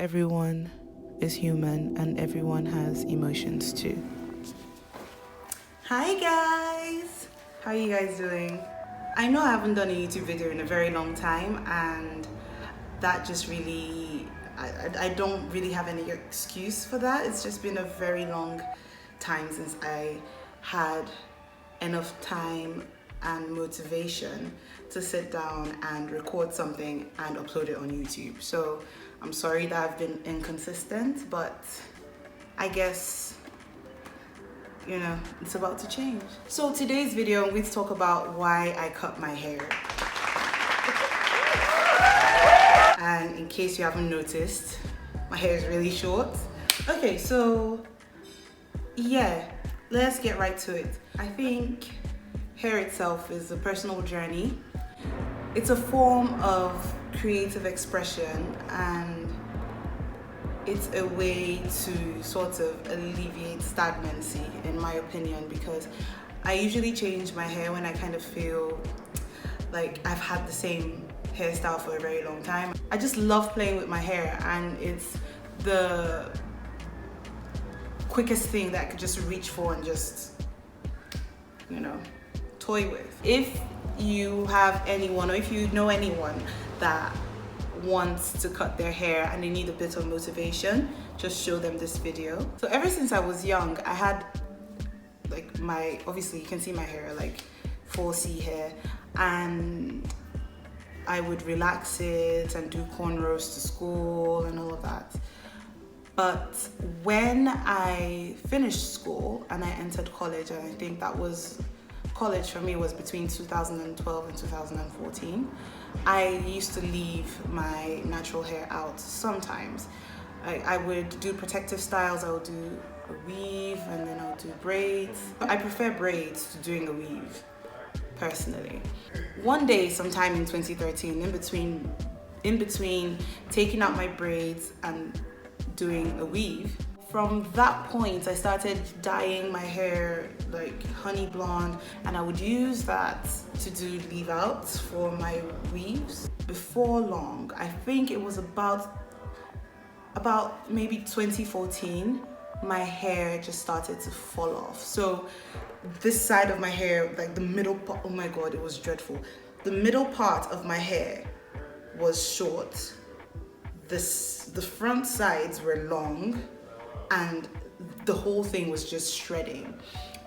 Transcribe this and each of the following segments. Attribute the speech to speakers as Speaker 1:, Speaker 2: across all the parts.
Speaker 1: everyone is human and everyone has emotions too. Hi guys! How are you guys doing? I know I haven't done a YouTube video in a very long time, and that just really, I don't really have any excuse for that. It's just been a very long time since I had enough time and motivation to sit down and record something and upload it on YouTube. So I'm sorry that I've been inconsistent, but I guess, you know, it's about to change. So today's video, I'm going to talk about why I cut my hair. And in case you haven't noticed, my hair is really short. Okay, so yeah, let's get right to it. I think hair itself is a personal journey. It's a form of creative expression, and it's a way to sort of alleviate stagnancy, in my opinion, because I usually change my hair when I kind of feel like I've had the same hairstyle for a very long time. I just love playing with my hair, and it's the quickest thing that I could just reach for and just, you know, toy with. If you have anyone, or if you know anyone that wants to cut their hair and they need a bit of motivation, just show them this video. So ever since I was young, I had like obviously you can see my hair, like 4C hair, and I would relax it and do cornrows to school and all of that. But when I finished school and I entered college, and I think that was college for me was between 2012 and 2014, I used to leave my natural hair out sometimes. I would do protective styles, I would do a weave, and then I would do braids. I prefer braids to doing a weave, personally. One day, sometime in 2013, in between taking out my braids and doing a weave, from that point I started dyeing my hair like honey blonde, and I would use that to do leave outs for my weaves. Before long, I think it was about maybe 2014, my hair just started to fall off. So this side of my hair, like the middle part, oh my god, it was dreadful. The middle part of my hair was short. The front sides were long, and the whole thing was just shredding.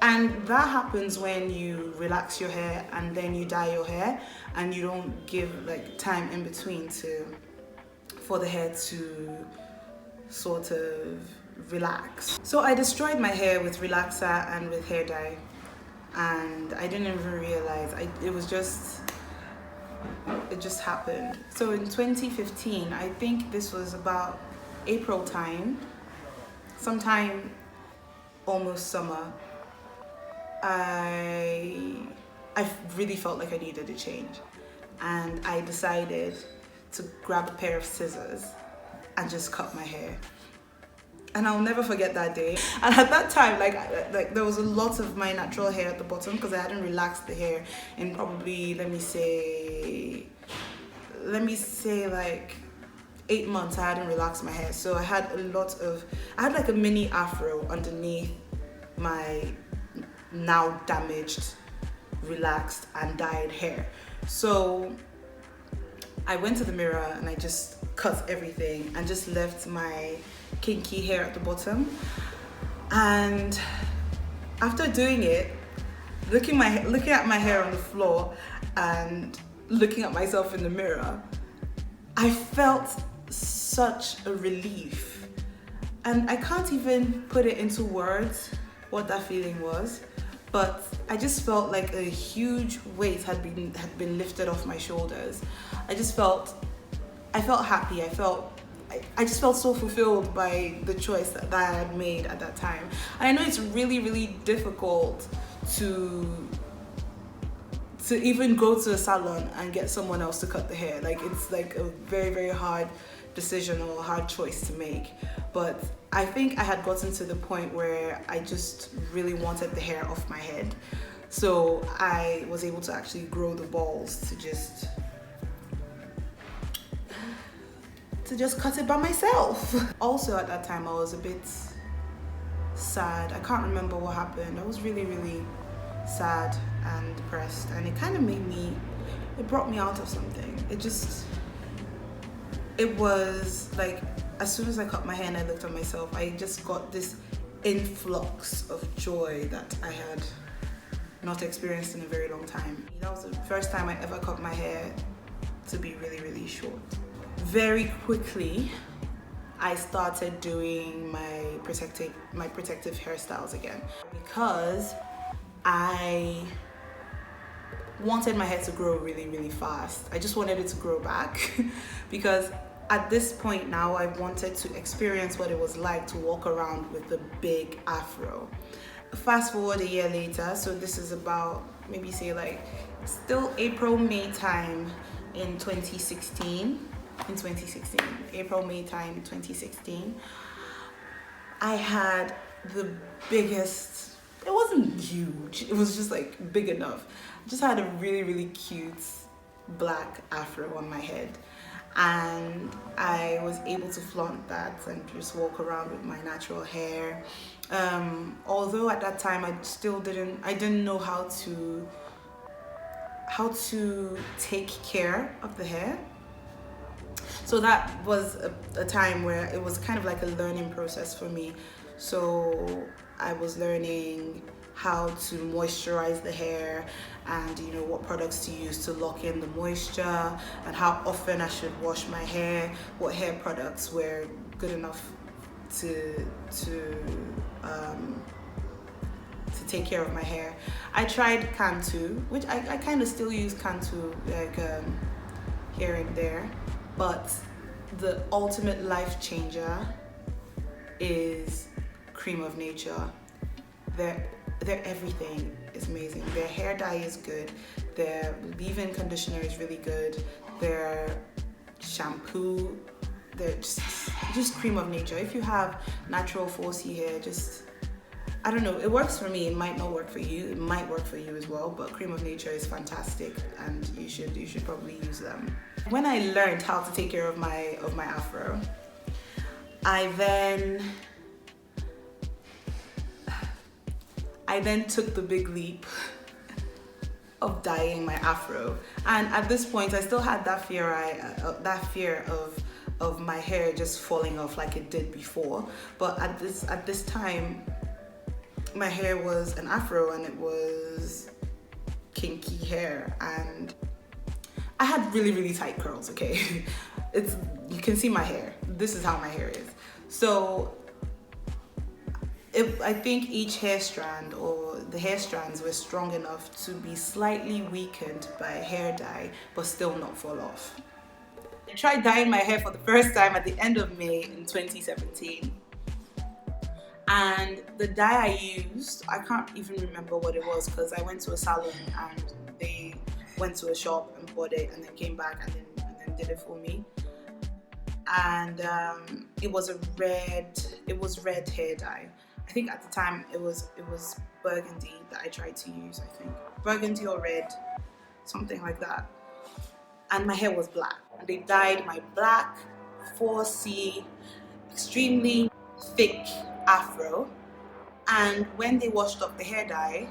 Speaker 1: And that happens when you relax your hair and then you dye your hair, and you don't give like time in between for the hair to sort of relax. So I destroyed my hair with relaxer and with hair dye, and I didn't even realize. It just happened. So in 2015, I think this was about April time, sometime almost summer, I really felt like I needed a change, and I decided to grab a pair of scissors and just cut my hair. And I'll never forget that day. And at that time, like there was a lot of my natural hair at the bottom, because I hadn't relaxed the hair in probably, let me say like 8 months. I hadn't relaxed my hair, so I had like a mini afro underneath my now damaged, relaxed and dyed hair. So I went to the mirror and I just cut everything and just left my kinky hair at the bottom. And after doing it, looking at my hair on the floor and looking at myself in the mirror, I felt such a relief, and I can't even put it into words what that feeling was, but I just felt like a huge weight had been lifted off my shoulders. I felt happy. I just felt so fulfilled by the choice that I had made at that time. And I know it's really, really difficult to even go to a salon and get someone else to cut the hair. Like, it's like a very, very hard decision or a hard choice to make. But I think I had gotten to the point where I just really wanted the hair off my head. So I was able to actually grow the balls to to just cut it by myself. Also at that time I was a bit sad. I can't remember what happened. I was really, really sad and depressed, and it kind of it brought me out of something. It was like, as soon as I cut my hair and I looked at myself, I just got this influx of joy that I had not experienced in a very long time. That was the first time I ever cut my hair to be really, really short. Very quickly, I started doing my protective hairstyles again, because I wanted my hair to grow really, really fast. I just wanted it to grow back because at this point now I wanted to experience what it was like to walk around with a big afro. Fast forward a year later, so this is about maybe say like still April, May time in 2016. April, May time 2016, I had the biggest, it wasn't huge, it was just like big enough. I just had a really, really cute black afro on my head, and I was able to flaunt that and just walk around with my natural hair. Although at that time I didn't know how to take care of the hair. So that was a time where it was kind of like a learning process for me. So I was learning how to moisturize the hair, and what products to use to lock in the moisture, and how often I should wash my hair, what hair products were good enough to take care of my hair. I tried Cantu, which I kind of still use Cantu like here and there, but the ultimate life changer is Cream of Nature. Their everything is amazing. Their hair dye is good. Their leave-in conditioner is really good. Their shampoo, they're just Cream of Nature. If you have natural 4C hair, I don't know, it works for me. It might not work for you. It might work for you as well, but Cream of Nature is fantastic, and you should probably use them. When I learned how to take care of my afro, I then took the big leap of dyeing my afro, and at this point I still had that fear of my hair just falling off like it did before. But at this time, my hair was an afro and it was kinky hair, and I had really, really tight curls, okay? You can see my hair. This is how my hair is. So I think each hair strand, or the hair strands, were strong enough to be slightly weakened by hair dye, but still not fall off. I tried dyeing my hair for the first time at the end of May in 2017. And the dye I used, I can't even remember what it was, because I went to a salon and they went to a shop and bought it and then came back and then did it for me. And it was red hair dye. I think at the time it was burgundy that I tried to use, I think. Burgundy or red, something like that. And my hair was black. And they dyed my black 4C, extremely thick afro. And when they washed off the hair dye,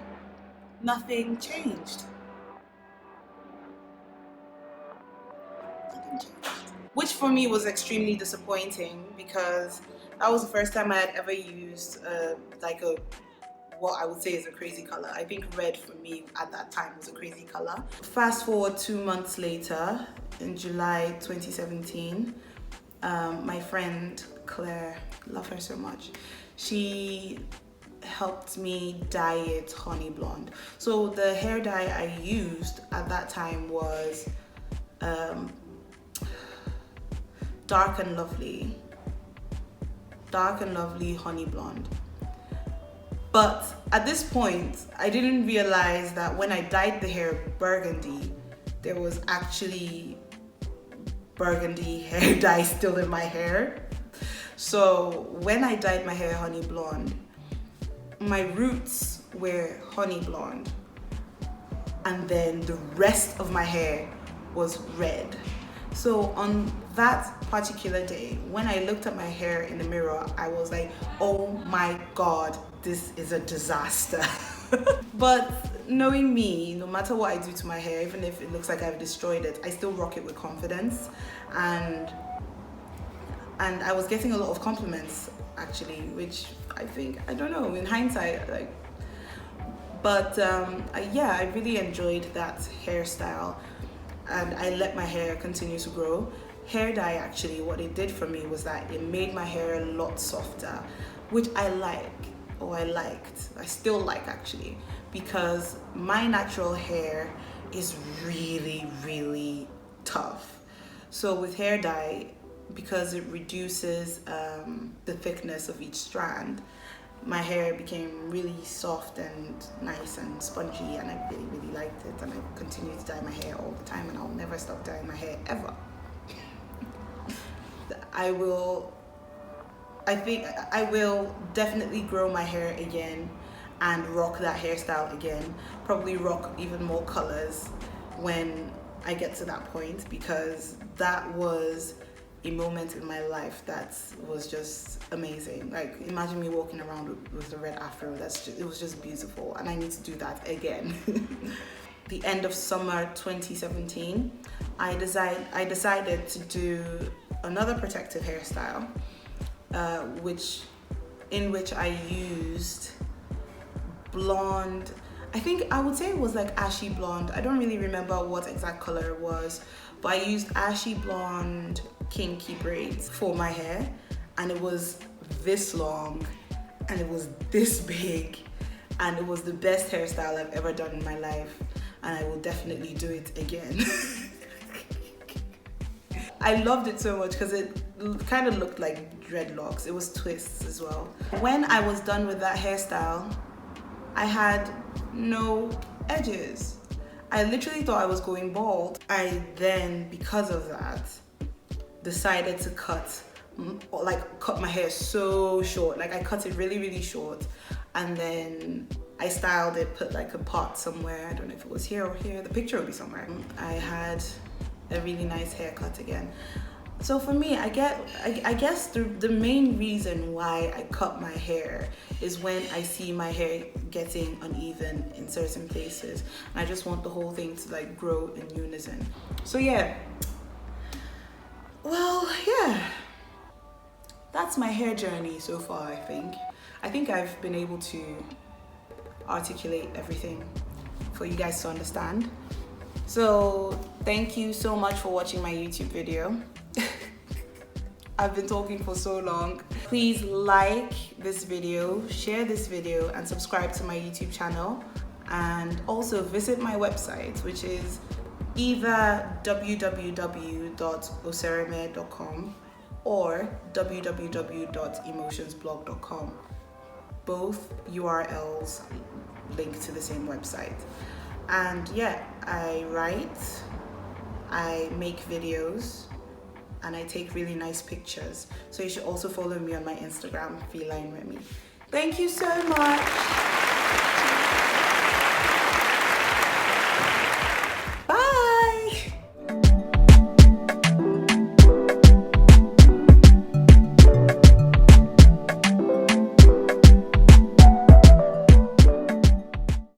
Speaker 1: nothing changed. Which for me was extremely disappointing, because that was the first time I had ever used what I would say is a crazy color. I think red for me at that time was a crazy color. Fast forward 2 months later, in July 2017, my friend Claire, love her so much, she helped me dye it honey blonde. So the hair dye I used at that time was Dark and Lovely honey blonde. But at this point, I didn't realize that when I dyed the hair burgundy, there was actually burgundy hair dye still in my hair. So when I dyed my hair honey blonde, my roots were honey blonde, and then the rest of my hair was red. So on that particular day, when I looked at my hair in the mirror, I was like, oh my God, this is a disaster. But knowing me, no matter what I do to my hair, even if it looks like I've destroyed it, I still rock it with confidence. And I was getting a lot of compliments actually, which I think, I don't know, in hindsight, like, but yeah, I really enjoyed that hairstyle, and I let my hair continue to grow. Hair dye, actually, what it did for me was that it made my hair a lot softer, which I still like actually, because my natural hair is really, really tough. So with hair dye, because it reduces the thickness of each strand, my hair became really soft and nice and spongy, and I really, really liked it, and I continue to dye my hair all the time, and I'll never stop dyeing my hair ever. I think I will definitely grow my hair again and rock that hairstyle again, probably rock even more colors when I get to that point, because that was a moment in my life that was just amazing. Like, imagine me walking around with the red afro. It was just beautiful, and I need to do that again. The end of summer 2017, I decided to do another protective hairstyle, in which I used blonde. I think I would say it was like ashy blonde. I don't really remember what exact color it was, but I used ashy blonde kinky braids for my hair, and it was this long and it was this big, and it was the best hairstyle I've ever done in my life, and I will definitely do it again. I loved it so much because it kind of looked like dreadlocks. It was twists as well. When I was done with that hairstyle, I had no edges. I literally thought I was going bald. I then, because of that, decided to cut my hair so short. Like, I cut it really, really short, and then I styled it, put like a part somewhere. I don't know if it was here or here. The picture will be somewhere. I had a really nice haircut again. So for me, I guess the main reason why I cut my hair is when I see my hair getting uneven in certain places. I just want the whole thing to like grow in unison. So yeah. Well, yeah. That's my hair journey so far, I think. I think I've been able to articulate everything for you guys to understand. So thank you so much for watching my YouTube video. I've been talking for so long. Please like this video, share this video, and subscribe to my YouTube channel. And also visit my website, which is either www.osereme.com or www.emotionsblog.com. Both URLs link to the same website. And yeah, I write, I make videos, and I take really nice pictures. So you should also follow me on my Instagram, Feline Remy. Thank you so much.